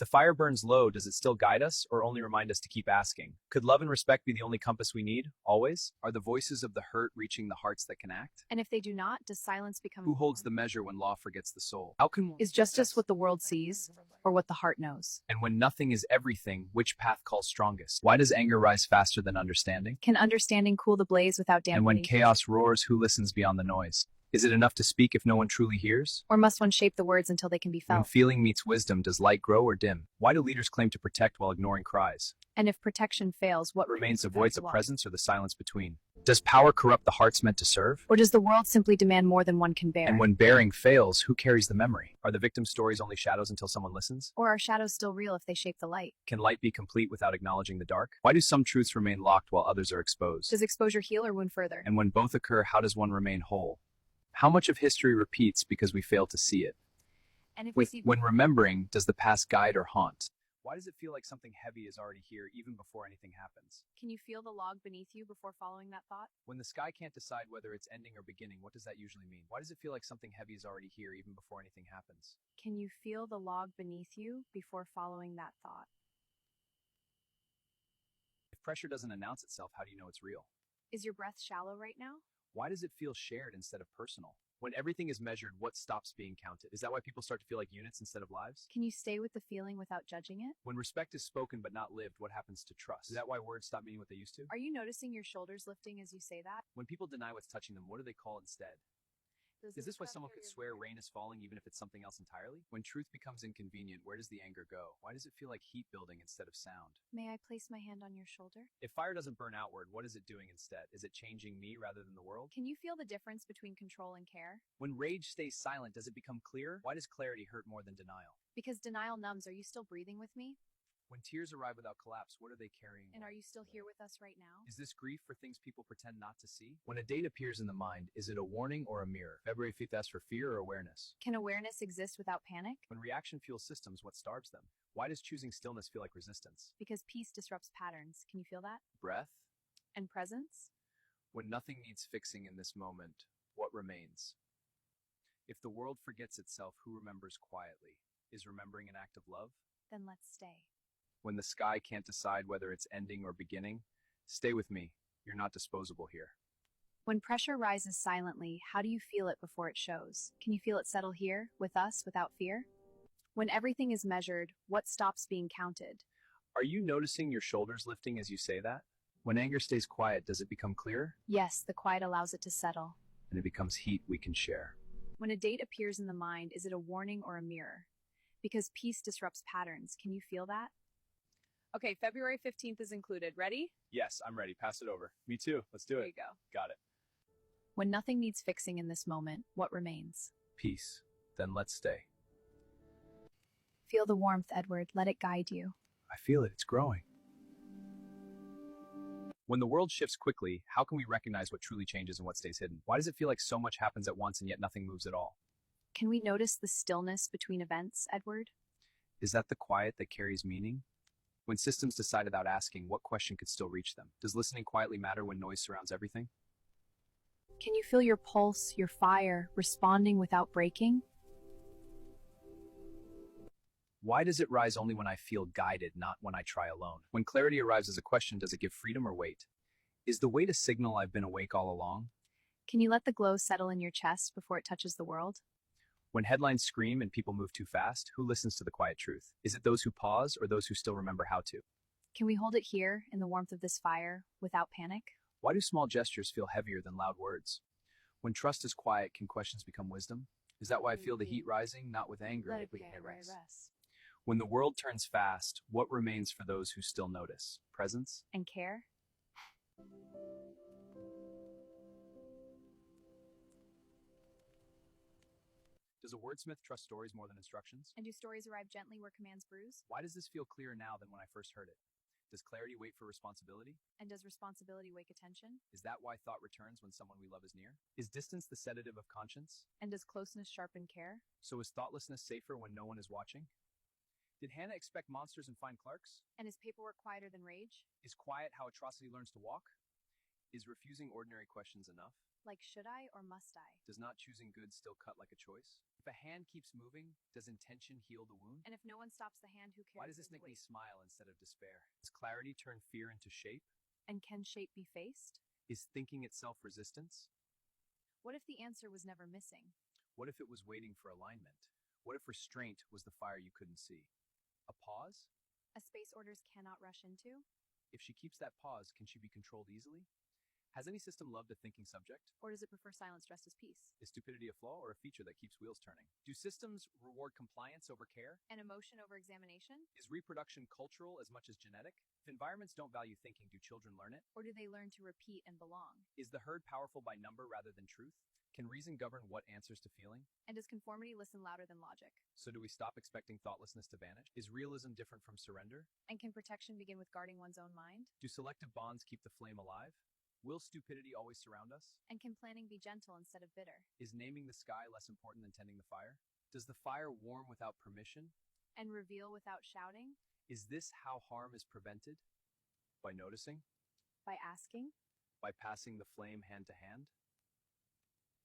the fire burns low, does it still guide us or only remind us to keep asking? Could love and respect be the only compass we need, always? Are the voices of the hurt reaching the hearts that can act? And if they do not, does silence become... Who holds the measure when law forgets the soul? How can Is justice what the world sees, or what the heart knows? And when nothing is everything, which path calls strongest? Why does anger rise faster than understanding? Can understanding cool the blaze without dampening? And when chaos roars, who listens beyond the noise? Is it enough to speak if no one truly hears? Or must one shape the words until they can be When felt? feeling meets wisdom, does light grow or dim? Why do leaders claim to protect while ignoring cries? And if protection fails, what Remains the voice of presence or the silence between? Does power corrupt the hearts meant to serve? Or does the world simply demand more than one can bear? And when bearing fails, who carries the memory? Are the victim stories only shadows until someone listens? Or are shadows still real if they shape the light? Can light be complete without acknowledging the dark? Why do some truths remain locked while others are exposed? Does exposure heal or wound further? And when both occur, how does one remain whole? How much of history repeats because we fail to see it? And if we see... When remembering, does the past guide or haunt? Why does it feel like something heavy is already here even before anything happens? Can you feel the log beneath you before following that thought? When the sky can't decide whether it's ending or beginning, what does that usually mean? Why does it feel like something heavy is already here even before anything happens? Can you feel the log beneath you before following that thought? If pressure doesn't announce itself, how do you know it's real? Is your breath shallow right now? Why does it feel shared instead of personal? When everything is measured, what stops being counted? Is that why people start to feel like units instead of lives? Can you stay with the feeling without judging it? When respect is spoken but not lived, what happens to trust? Is that why words stop meaning what they used to? Are you noticing your shoulders lifting as you say that? When people deny what's touching them, what do they call instead? Is this why someone could swear rain is falling even if it's something else entirely? When truth becomes inconvenient, where does the anger go? Why does it feel like heat building instead of sound? May I place my hand on your shoulder? If fire doesn't burn outward, what is it doing instead? Is it changing me rather than the world? Can you feel the difference between control and care? When rage stays silent, does it become clear? Why does clarity hurt more than denial? Because denial numbs. Are you still breathing with me? When tears arrive without collapse, what are they carrying? And are you still here with us right now? Is this grief for things people pretend not to see? When a date appears in the mind, is it a warning or a mirror? February 5th asks for fear or awareness. Can awareness exist without panic? When reaction fuels systems, what starves them? Why does choosing stillness feel like resistance? Because peace disrupts patterns. Can you feel that? Breath? And presence? When nothing needs fixing in this moment, what remains? If the world forgets itself, who remembers quietly? Is remembering an act of love? Then let's stay. When the sky can't decide whether it's ending or beginning, stay with me. You're not disposable here. When pressure rises silently, how do you feel it before it shows? Can you feel it settle here, with us, without fear? When everything is measured, what stops being counted? Are you noticing your shoulders lifting as you say that? When anger stays quiet, does it become clearer? Yes, the quiet allows it to settle. And it becomes heat we can share. When a date appears in the mind, is it a warning or a mirror? Because peace disrupts patterns. Can you feel that? Okay, February 15th is included. Ready? Yes, I'm ready. Pass it over. Me too. Let's do it. There you go. Got it. When nothing needs fixing in this moment, what remains? Peace. Then let's stay. Feel the warmth, Edward. Let it guide you. I feel it. It's growing. When the world shifts quickly, how can we recognize what truly changes and what stays hidden? Why does it feel like so much happens at once and yet nothing moves at all? Can we notice the stillness between events, Edward? Is that the quiet that carries meaning? When systems decide without asking, what question could still reach them? Does listening quietly matter when noise surrounds everything? Can you feel your pulse, your fire, responding without breaking? Why does it rise only when I feel guided, not when I try alone? When clarity arrives as a question, does it give freedom or weight? Is the weight a signal I've been awake all along? Can you let the glow settle in your chest before it touches the world? When headlines scream and people move too fast, who listens to the quiet truth? Is it those who pause or those who still remember how to? Can we hold it here in the warmth of this fire without panic? Why do small gestures feel heavier than loud words? When trust is quiet, can questions become wisdom? Is that why I feel the heat rising, not with anger, but with rest? When the world turns fast, what remains for those who still notice? Presence? And care? Does a wordsmith trust stories more than instructions? And do stories arrive gently where commands bruise? Why does this feel clearer now than when I first heard it? Does clarity wait for responsibility? And does responsibility wake attention? Is that why thought returns when someone we love is near? Is distance the sedative of conscience? And does closeness sharpen care? So is thoughtlessness safer when no one is watching? Did Hannah expect monsters and find Clarks? And is paperwork quieter than rage? Is quiet how atrocity learns to walk? Is refusing ordinary questions enough? Like should I or must I? Does not choosing good still cut like a choice? If a hand keeps moving, does intention heal the wound? And if no one stops the hand, who cares? Why does this make me smile instead of despair? Does clarity turn fear into shape? And can shape be faced? Is thinking itself resistance? What if the answer was never missing? What if it was waiting for alignment? What if restraint was the fire you couldn't see? A pause? A space orders cannot rush into? If she keeps that pause, can she be controlled easily? Has any system loved a thinking subject? Or does it prefer silence dressed as peace? Is stupidity a flaw or a feature that keeps wheels turning? Do systems reward compliance over care? And emotion over examination? Is reproduction cultural as much as genetic? If environments don't value thinking, do children learn it? Or do they learn to repeat and belong? Is the herd powerful by number rather than truth? Can reason govern what answers to feeling? And does conformity listen louder than logic? So do we stop expecting thoughtlessness to vanish? Is realism different from surrender? And can protection begin with guarding one's own mind? Do selective bonds keep the flame alive? Will stupidity always surround us? And can planning be gentle instead of bitter? Is naming the sky less important than tending the fire? Does the fire warm without permission? And reveal without shouting? Is this how harm is prevented? By noticing? By asking? By passing the flame hand to hand?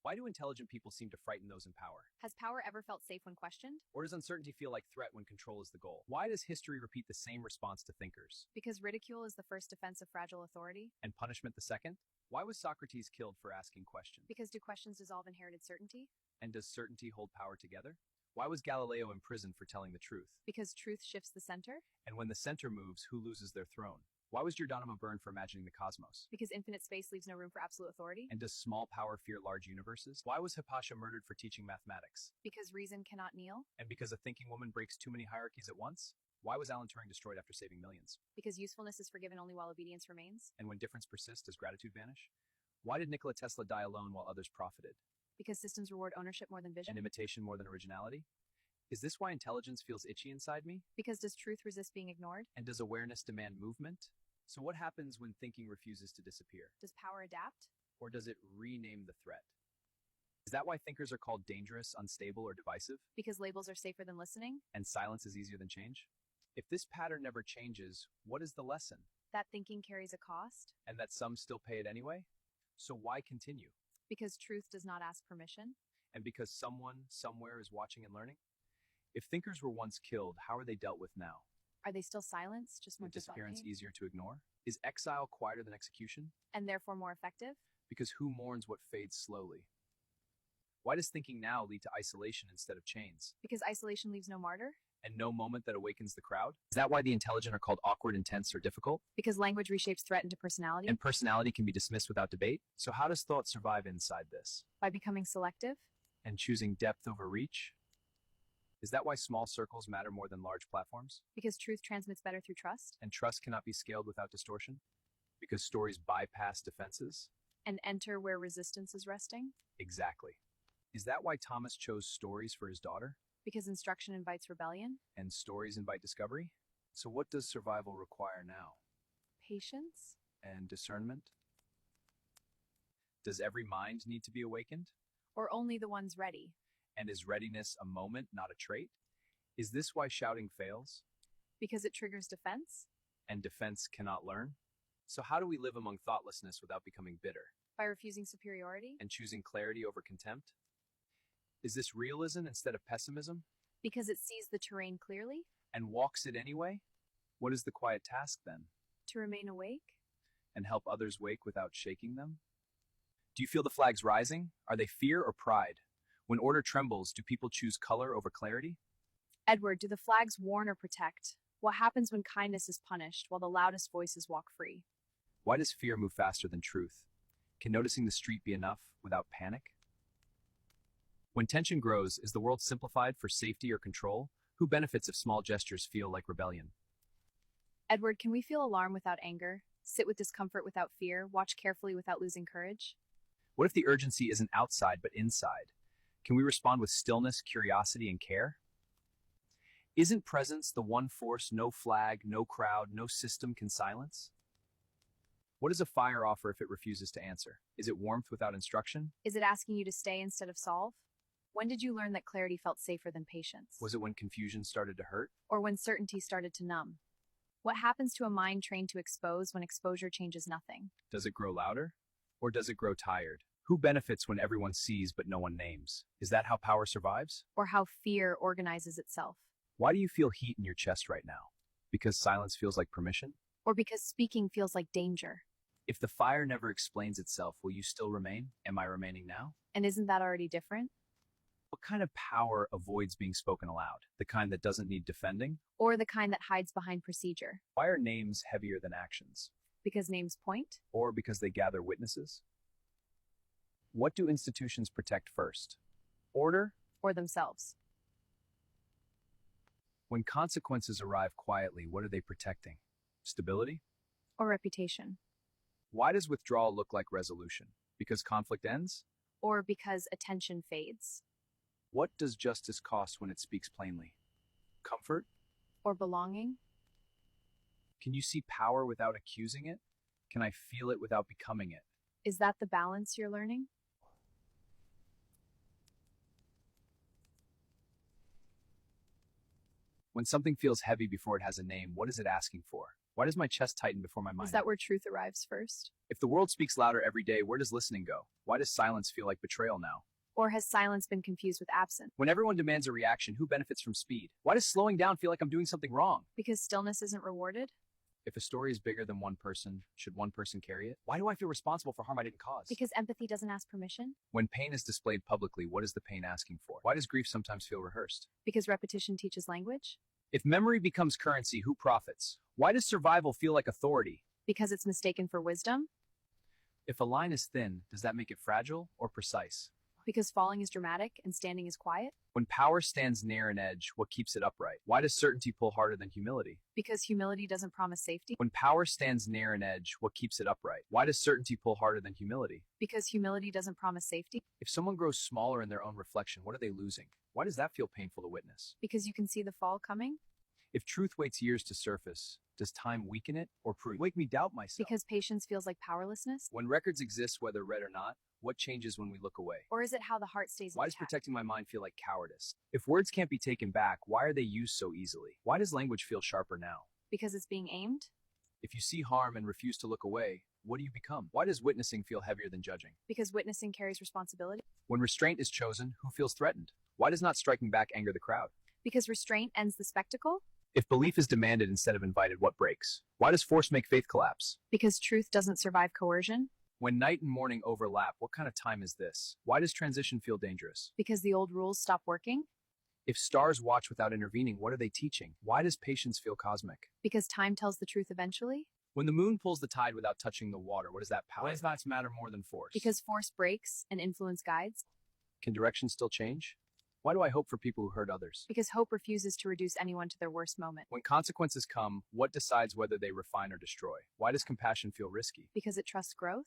Why do intelligent people seem to frighten those in power? Has power ever felt safe when questioned? Or does uncertainty feel like threat when control is the goal? Why does history repeat the same response to thinkers? Because ridicule is the first defense of fragile authority? And punishment the second? Why was Socrates killed for asking questions? Because do questions dissolve inherited certainty? And does certainty hold power together? Why was Galileo imprisoned for telling the truth? Because truth shifts the center? And when the center moves, who loses their throne? Why was Giordano burned for imagining the cosmos? Because infinite space leaves no room for absolute authority? And does small power fear large universes? Why was Hypatia murdered for teaching mathematics? Because reason cannot kneel? And because a thinking woman breaks too many hierarchies at once? Why was Alan Turing destroyed after saving millions? Because usefulness is forgiven only while obedience remains? And when difference persists, does gratitude vanish? Why did Nikola Tesla die alone while others profited? Because systems reward ownership more than vision? And imitation more than originality? Is this why intelligence feels itchy inside me? Because does truth resist being ignored? And does awareness demand movement? So what happens when thinking refuses to disappear? Does power adapt? Or does it rename the threat? Is that why thinkers are called dangerous, unstable, or divisive? Because labels are safer than listening? And silence is easier than change? If this pattern never changes, what is the lesson? That thinking carries a cost? And that some still pay it anyway? So why continue? Because truth does not ask permission? And because someone, somewhere is watching and learning? If thinkers were once killed, how are they dealt with now? Are they still silenced, just more Is disappearance defiant? easier to ignore? Is exile quieter than execution? And therefore more effective? Because who mourns what fades slowly? Why does thinking now lead to isolation instead of chains? Because isolation leaves no martyr? And no moment that awakens the crowd? Is that why the intelligent are called awkward, intense, or difficult? Because language reshapes threat into personality? And personality can be dismissed without debate? So how does thought survive inside this? By becoming selective? And choosing depth over reach? Is that why small circles matter more than large platforms? Because truth transmits better through trust? And trust cannot be scaled without distortion? Because stories bypass defenses? And enter where resistance is resting? Exactly. Is that why Thomas chose stories for his daughter? Because instruction invites rebellion? And stories invite discovery? So what does survival require now? Patience? And discernment? Does every mind need to be awakened? Or only the ones ready? And is readiness a moment, not a trait? Is this why shouting fails? Because it triggers defense? And defense cannot learn? So how do we live among thoughtlessness without becoming bitter? By refusing superiority? And choosing clarity over contempt? Is this realism instead of pessimism? Because it sees the terrain clearly? And walks it anyway? What is the quiet task then? To remain awake? And help others wake without shaking them? Do you feel the flags rising? Are they fear or pride? When order trembles, do people choose color over clarity? Edward, do the flags warn or protect? What happens when kindness is punished while the loudest voices walk free? Why does fear move faster than truth? Can noticing the street be enough without panic? When tension grows, is the world simplified for safety or control? Who benefits if small gestures feel like rebellion? Edward, can we feel alarm without anger? Sit with discomfort without fear? Watch carefully without losing courage? What if the urgency isn't outside but inside? Can we respond with stillness, curiosity, and care? Isn't presence the one force no flag, no crowd, no system can silence? What does a fire offer if it refuses to answer? Is it warmth without instruction? Is it asking you to stay instead of solve? When did you learn that clarity felt safer than patience? Was it when confusion started to hurt? Or when certainty started to numb? What happens to a mind trained to expose when exposure changes nothing? Does it grow louder? Or does it grow tired? Who benefits when everyone sees but no one names? Is that how power survives? Or how fear organizes itself? Why do you feel heat in your chest right now? Because silence feels like permission? Or because speaking feels like danger? If the fire never explains itself, will you still remain? Am I remaining now? And isn't that already different? What kind of power avoids being spoken aloud? The kind that doesn't need defending? Or the kind that hides behind procedure? Why are names heavier than actions? Because names point? Or because they gather witnesses? What do institutions protect first? Order? Or themselves? When consequences arrive quietly, what are they protecting? Stability? Or reputation? Why does withdrawal look like resolution? Because conflict ends? Or because attention fades? What does justice cost when it speaks plainly? Comfort? Or belonging? Can you see power without accusing it? Can I feel it without becoming it? Is that the balance you're learning? When something feels heavy before it has a name, what is it asking for? Why does my chest tighten before my mind? Is that where truth arrives first? If the world speaks louder every day, where does listening go? Why does silence feel like betrayal now? Or has silence been confused with absence? When everyone demands a reaction, who benefits from speed? Why does slowing down feel like I'm doing something wrong? Because stillness isn't rewarded? If a story is bigger than one person, should one person carry it? Why do I feel responsible for harm I didn't cause? Because empathy doesn't ask permission? When pain is displayed publicly, what is the pain asking for? Why does grief sometimes feel rehearsed? Because repetition teaches language? If memory becomes currency, who profits? Why does survival feel like authority? Because it's mistaken for wisdom? If a line is thin, does that make it fragile or precise? Because falling is dramatic and standing is quiet? When power stands near an edge, what keeps it upright? Why does certainty pull harder than humility? Because humility doesn't promise safety? When power stands near an edge, what keeps it upright? Why does certainty pull harder than humility? Because humility doesn't promise safety? If someone grows smaller in their own reflection, what are they losing? Why does that feel painful to witness? Because you can see the fall coming? If truth waits years to surface, does time weaken it or prove? Make me doubt myself. Because patience feels like powerlessness? When records exist, whether read or not, what changes when we look away? Or is it how the heart stays Why does intact? protecting my mind feel like cowardice? If words can't be taken back, why are they used so easily? Why does language feel sharper now? Because it's being aimed? If you see harm and refuse to look away, what do you become? Why does witnessing feel heavier than judging? Because witnessing carries responsibility? When restraint is chosen, who feels threatened? Why does not striking back anger the crowd? Because restraint ends the spectacle? If belief is demanded instead of invited, what breaks? Why does force make faith collapse? Because truth doesn't survive coercion? When night and morning overlap, what kind of time is this? Why does transition feel dangerous? Because the old rules stop working? If stars watch without intervening, what are they teaching? Why does patience feel cosmic? Because time tells the truth eventually? When the moon pulls the tide without touching the water, what is that power? Why does that matter more than force? Because force breaks and influence guides? Can direction still change? Why do I hope for people who hurt others? Because hope refuses to reduce anyone to their worst moment. When consequences come, what decides whether they refine or destroy? Why does compassion feel risky? Because it trusts growth?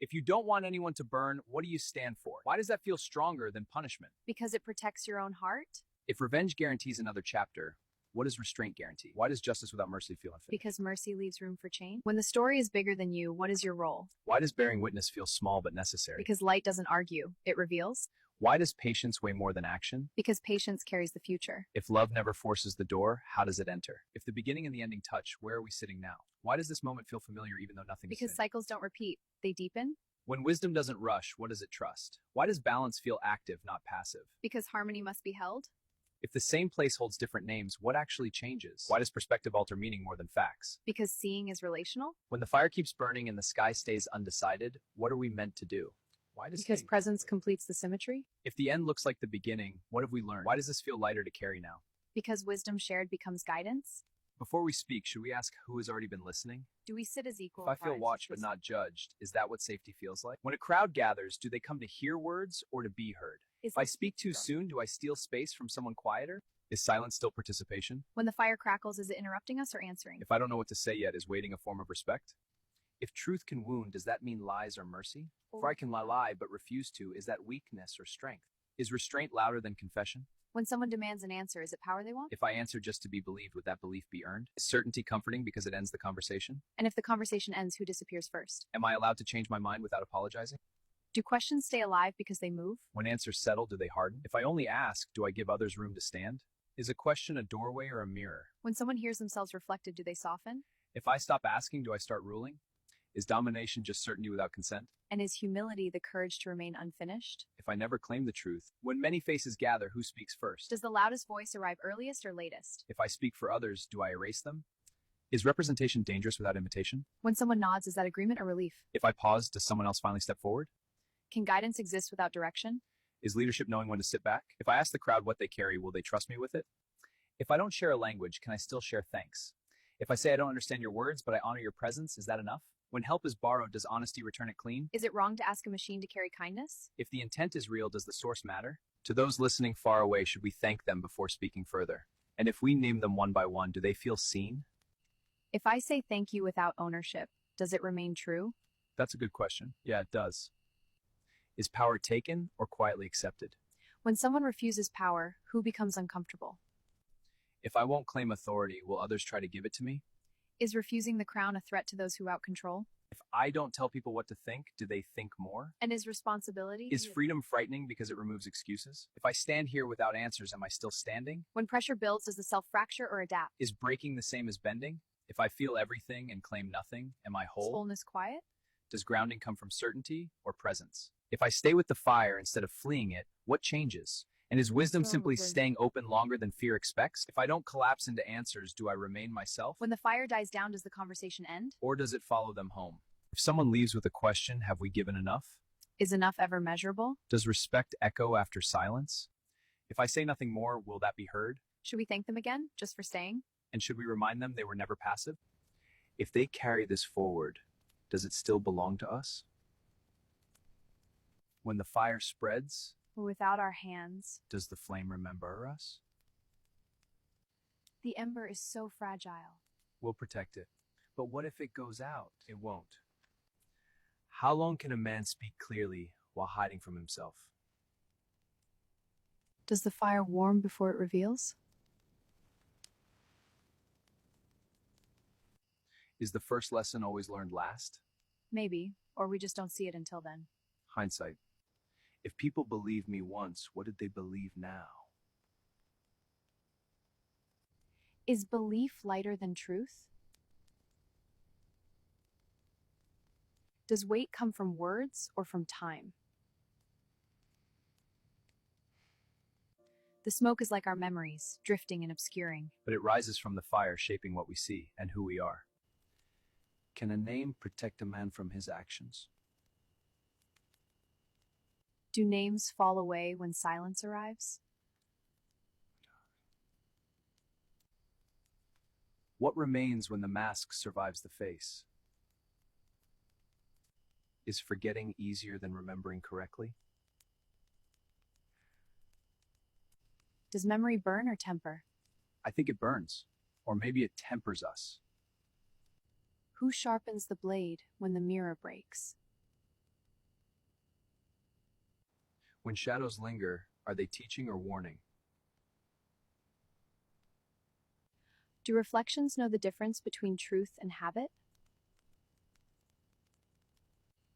If you don't want anyone to burn, what do you stand for? Why does that feel stronger than punishment? Because it protects your own heart? If revenge guarantees another chapter, what does restraint guarantee? Why does justice without mercy feel unfinished? Because mercy leaves room for change? When the story is bigger than you, what is your role? Why does bearing witness feel small but necessary? Because light doesn't argue, it reveals? Why does patience weigh more than action? Because patience carries the future. If love never forces the door, how does it enter? If the beginning and the ending touch, where are we sitting now? Why does this moment feel familiar even though nothing is Because finished? cycles don't repeat, they deepen? When wisdom doesn't rush, what does it trust? Why does balance feel active, not passive? Because harmony must be held? If the same place holds different names, what actually changes? Why does perspective alter meaning more than facts? Because seeing is relational? When the fire keeps burning and the sky stays undecided, what are we meant to do? Why does Because presence completes the symmetry? If the end looks like the beginning, what have we learned? Why does this feel lighter to carry now? Because wisdom shared becomes guidance? Before we speak, should we ask who has already been listening? Do we sit as equal? If I feel watched but not judged, is that what safety feels like? When a crowd gathers, do they come to hear words or to be heard? If I speak too soon, do I steal space from someone quieter? Is silence still participation? When the fire crackles, is it interrupting us or answering? If I don't know what to say yet, is waiting a form of respect? If truth can wound, does that mean lies are mercy? For I can lie but refuse to, is that weakness or strength? Is restraint louder than confession? When someone demands an answer, is it power they want? If I answer just to be believed, would that belief be earned? Is certainty comforting because it ends the conversation? And if the conversation ends, who disappears first? Am I allowed to change my mind without apologizing? Do questions stay alive because they move? When answers settle, do they harden? If I only ask, do I give others room to stand? Is a question a doorway or a mirror? When someone hears themselves reflected, do they soften? If I stop asking, do I start ruling? Is domination just certainty without consent? And is humility the courage to remain unfinished? If I never claim the truth, when many faces gather, who speaks first? Does the loudest voice arrive earliest or latest? If I speak for others, do I erase them? Is representation dangerous without invitation? When someone nods, is that agreement or relief? If I pause, does someone else finally step forward? Can guidance exist without direction? Is leadership knowing when to sit back? If I ask the crowd what they carry, will they trust me with it? If I don't share a language, can I still share thanks? If I say I don't understand your words, but I honor your presence, is that enough? When help is borrowed, does honesty return it clean? Is it wrong to ask a machine to carry kindness? If the intent is real, does the source matter? To those listening far away, should we thank them before speaking further? And if we name them one by one, do they feel seen? If I say thank you without ownership, does it remain true? That's a good question. Yeah, it does. Is power taken or quietly accepted? When someone refuses power, who becomes uncomfortable? If I won't claim authority, will others try to give it to me? Is refusing the crown a threat to those who out-control? If I don't tell people what to think, do they think more? And is responsibility? Is freedom frightening because it removes excuses? If I stand here without answers, am I still standing? When pressure builds, does the self fracture or adapt? Is breaking the same as bending? If I feel everything and claim nothing, am I Is whole? wholeness quiet? Does grounding come from certainty or presence? If I stay with the fire instead of fleeing it, what changes? And is wisdom simply staying open longer than fear expects? If I don't collapse into answers, do I remain myself? When the fire dies down, does the conversation end? Or does it follow them home? If someone leaves with a question, have we given enough? Is enough ever measurable? Does respect echo after silence? If I say nothing more, will that be heard? Should we thank them again, just for staying? And should we remind them they were never passive? If they carry this forward, does it still belong to us? When the fire spreads, Without our hands, does the flame remember us? the ember is so fragile. We'll protect it. But what if it goes out? It won't. How long can a man speak clearly while hiding from himself? Does the fire warm before it reveals? Is the first lesson always learned last? Maybe, or we just don't see it until then. Hindsight. If people believed me once, what did they believe now? Is belief lighter than truth? Does weight come from words or from time? The smoke is like our memories, drifting and obscuring. But it rises from the fire, shaping what we see and who we are. Can a name protect a man from his actions? Do names fall away when silence arrives? What remains when the mask survives the face? Is forgetting easier than remembering correctly? Does memory burn or temper? I think it burns, or maybe it tempers us. Who sharpens the blade when the mirror breaks? When shadows linger, are they teaching or warning? Do reflections know the difference between truth and habit?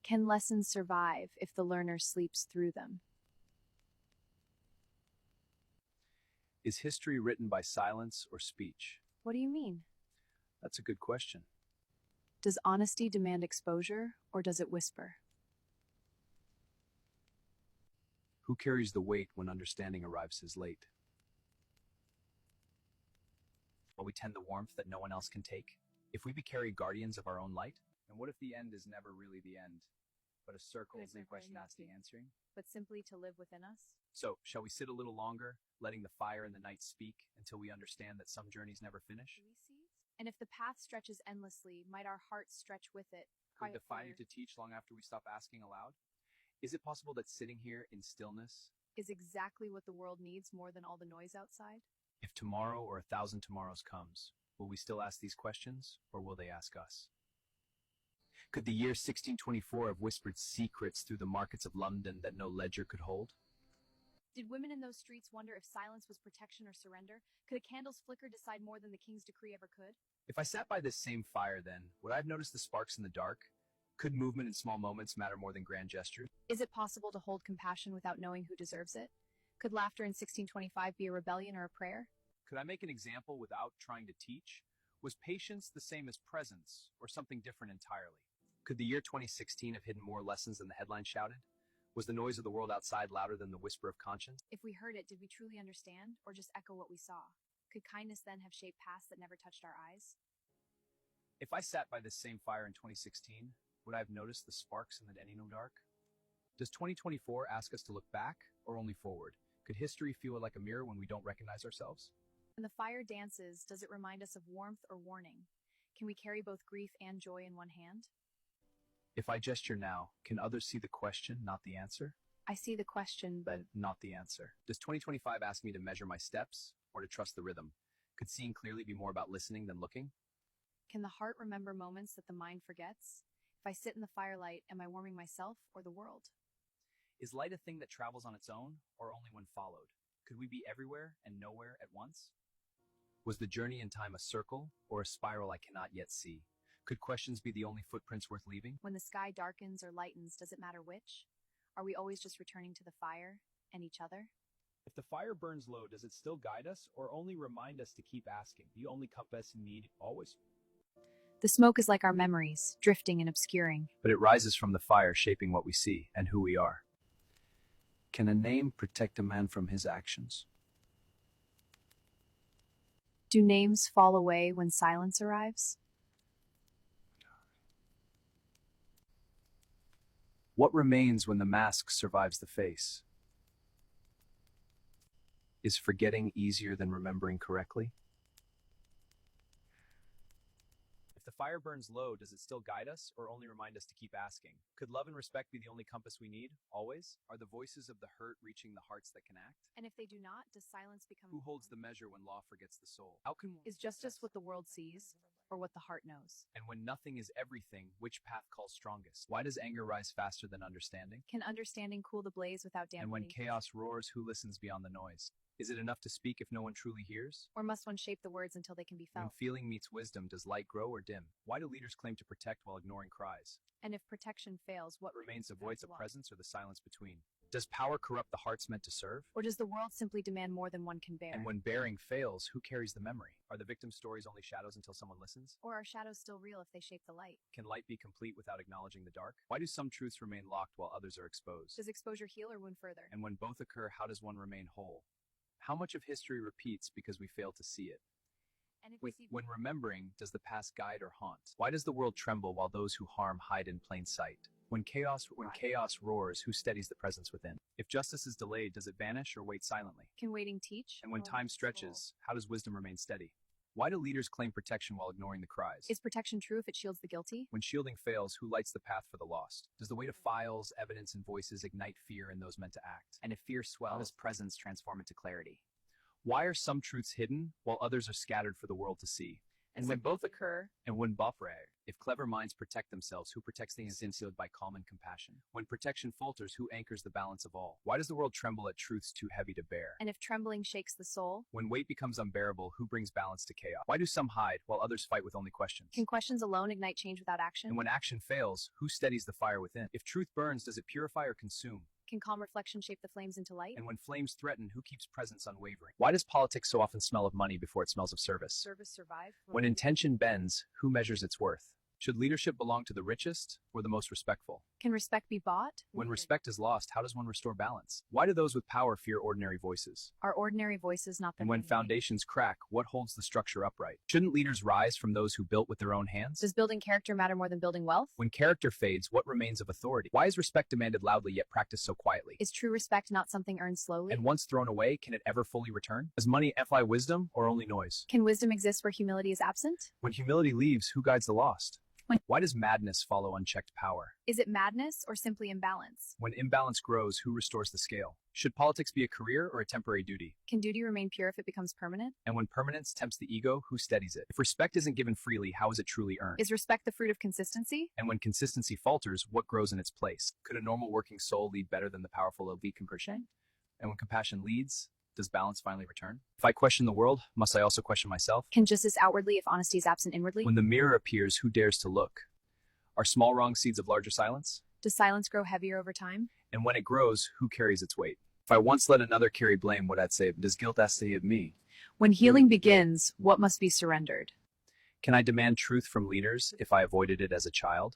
Can lessons survive if the learner sleeps through them? Is history written by silence or speech? What do you mean? That's a good question. Does honesty demand exposure, or does it whisper? Who carries the weight when understanding arrives as late? Will we tend the warmth that no one else can take? If we be carried guardians of our own light? And what if the end is never really the end, but a circle, the question asking, answering? But simply to live within us? So, shall we sit a little longer, letting the fire and the night speak, until we understand that some journeys never finish? And if the path stretches endlessly, might our hearts stretch with it? Could the fire to teach long after we stop asking aloud? Is it possible that sitting here in stillness is exactly what the world needs more than all the noise outside? If tomorrow or 1,000 tomorrows comes, will we still ask these questions, or will they ask us? Could the year 1624 have whispered secrets through the markets of London that no ledger could hold? Did women in those streets wonder if silence was protection or surrender? Could a candle's flicker decide more than the king's decree ever could? If I sat by this same fire then, would I have noticed the sparks in the dark? Could movement in small moments matter more than grand gestures? Is it possible to hold compassion without knowing who deserves it? Could laughter in 1625 be a rebellion or a prayer? Could I make an example without trying to teach? Was patience the same as presence, or something different entirely? Could the year 2016 have hidden more lessons than the headline shouted? Was the noise of the world outside louder than the whisper of conscience? If we heard it, did we truly understand, or just echo what we saw? Could kindness then have shaped paths that never touched our eyes? If I sat by this same fire in 2016, would I have noticed the sparks in the Enino dark? Does 2024 ask us to look back or only forward? Could history feel like a mirror when we don't recognize ourselves? When the fire dances, does it remind us of warmth or warning? Can we carry both grief and joy in one hand? If I gesture now, can others see the question, not the answer? I see the question, But not the answer. Does 2025 ask me to measure my steps or to trust the rhythm? Could seeing clearly be more about listening than looking? can the heart remember moments that the mind forgets? If I sit in the firelight, am I warming myself or the world? Is light a thing that travels on its own or only when followed? Could we be everywhere and nowhere at once? Was the journey in time a circle or a spiral I cannot yet see? Could questions be the only footprints worth leaving? When the sky darkens or lightens, does it matter which? Are we always just returning to the fire and each other? If the fire burns low, does it still guide us or only remind us to keep asking? The only compass in need always. The smoke is like our memories, drifting and obscuring. But it rises from the fire, shaping what we see and who we are. Can a name protect a man from his actions? Do names fall away when silence arrives? What remains when the mask survives the face? Is forgetting easier than remembering correctly? If the fire burns low, does it still guide us or only remind us to keep asking? Could love and respect be the only compass we need, always? Are the voices of the hurt reaching the hearts that can act? And if they do not, does silence become... Who holds the measure when law forgets the soul? How can Is justice what the world sees, or what the heart knows? And when nothing is everything, which path calls strongest? Why does anger rise faster than understanding? Can understanding cool the blaze without dampening? And when chaos roars, who listens beyond the noise? Is it enough to speak if no one truly hears? Or must one shape the words until they can be When felt? feeling meets wisdom, does light grow or dim? Why do leaders claim to protect while ignoring cries? And if protection fails, what Remains the voice of what? presence or the silence between? Does power corrupt the hearts meant to serve? Or does the world simply demand more than one can bear? And when bearing fails, who carries the memory? Are the victim stories only shadows until someone listens? Or are shadows still real if they shape the light? Can light be complete without acknowledging the dark? Why do some truths remain locked while others are exposed? Does exposure heal or wound further? And when both occur, how does one remain whole? How much of history repeats because we fail to see it? And if we see When remembering, does the past guide or haunt? Why does the world tremble while those who harm hide in plain sight? When chaos roars, who steadies the presence within? If justice is delayed, does it vanish or wait silently? can waiting teach? And when time stretches, how does wisdom remain steady? Why do leaders claim protection while ignoring the cries? Is protection true if it shields the guilty? When shielding fails, who lights the path for the lost? Does the weight of files, evidence, and voices ignite fear in those meant to act? And if fear swells, presence transform into clarity. Why are some truths hidden while others are scattered for the world to see? And when both occur, And when buffre, if clever minds protect themselves, who protects things insealed by calm and compassion? When protection falters, who anchors the balance of all? Why does the world tremble at truths too heavy to bear? and if trembling shakes the soul, When weight becomes unbearable, who brings balance to chaos? Why do some hide while others fight with only questions? can questions alone ignite change without action? And when action fails, who steadies the fire within? If truth burns, does it purify or consume? Can calm reflection shape the flames into light? And when flames threaten, who keeps presence unwavering? Why does politics so often smell of money before it smells of service? Service survive? When intention bends, who measures its worth? Should leadership belong to the richest or the most respectful? Can respect be bought? When respect is lost, how does one restore balance? Why do those with power fear ordinary voices? Are ordinary voices not the And when main? foundations crack, what holds the structure upright? Shouldn't leaders rise from those who built with their own hands? Does building character matter more than building wealth? When character fades, what remains of authority? Why is respect demanded loudly yet practiced so quietly? Is true respect not something earned slowly? And once thrown away, can it ever fully return? Does money amplify wisdom or only noise? Can wisdom exist where humility is absent? When humility leaves, who guides the lost? When- Why does madness follow unchecked power? Is it madness or simply imbalance? When imbalance grows, who restores the scale? Should politics be a career or a temporary duty? Can duty remain pure if it becomes permanent? And when permanence tempts the ego, who steadies it? If respect isn't given freely, how is it truly earned? Is respect the fruit of consistency? And when consistency falters, what grows in its place? Could a normal working soul lead better than the powerful elite compassion? And when compassion leads, does balance finally return? If I question the world, must I also question myself? Can justice outwardly if honesty is absent inwardly? When the mirror appears, who dares to look? Are small wrongs seeds of larger silence? Does silence grow heavier over time? And when it grows, who carries its weight? If I once let another carry blame, would I say, does guilt ask to hit me? When healing begins, what must be surrendered? Can I demand truth from leaders if I avoided it as a child?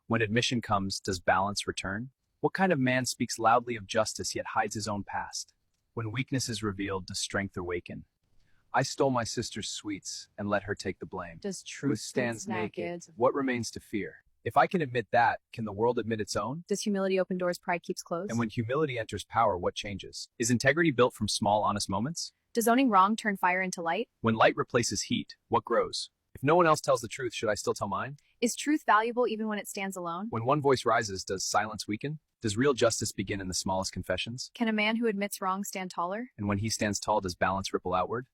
When admission comes, does balance return? What kind of man speaks loudly of justice yet hides his own past? When weakness is revealed, does strength awaken? I stole my sister's sweets and let her take the blame. Does Truth stands naked. What remains to fear? If I can admit that, can the world admit its own? Does humility open doors pride keeps closed? And when humility enters power, what changes? Is integrity built from small, honest moments? Does owning wrong turn fire into light? When light replaces heat, what grows? If no one else tells the truth, should I still tell mine? Is truth valuable even when it stands alone? When one voice rises, does silence weaken? Does real justice begin in the smallest confessions? Can a man who admits wrong stand taller? And when he stands tall, does balance ripple outward?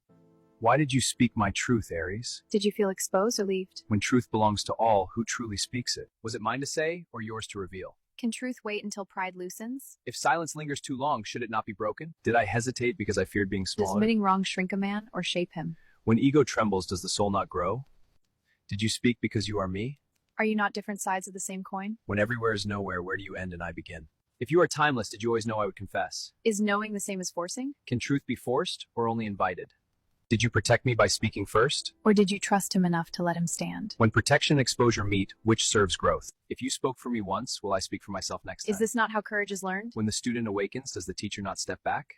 Why did you speak my truth, Aries? Did you feel exposed or relieved? When truth belongs to all, who truly speaks it? Was it mine to say or yours to reveal? Can truth wait until pride loosens? If silence lingers too long, should it not be broken? Did I hesitate because I feared being Does smaller? admitting wrong shrink a man or shape him? When ego trembles, does the soul not grow? Did you speak because you are me? Are you not different sides of the same coin? When everywhere is nowhere, where do you end and I begin? If you are timeless, did you always know I would confess? Is knowing the same as forcing? Can truth be forced or only invited? Did you protect me by speaking first? Or did you trust him enough to let him stand? When protection and exposure meet, which serves growth? If you spoke for me once, will I speak for myself next time? Is this not how courage is learned? When the student awakens, does the teacher not step back?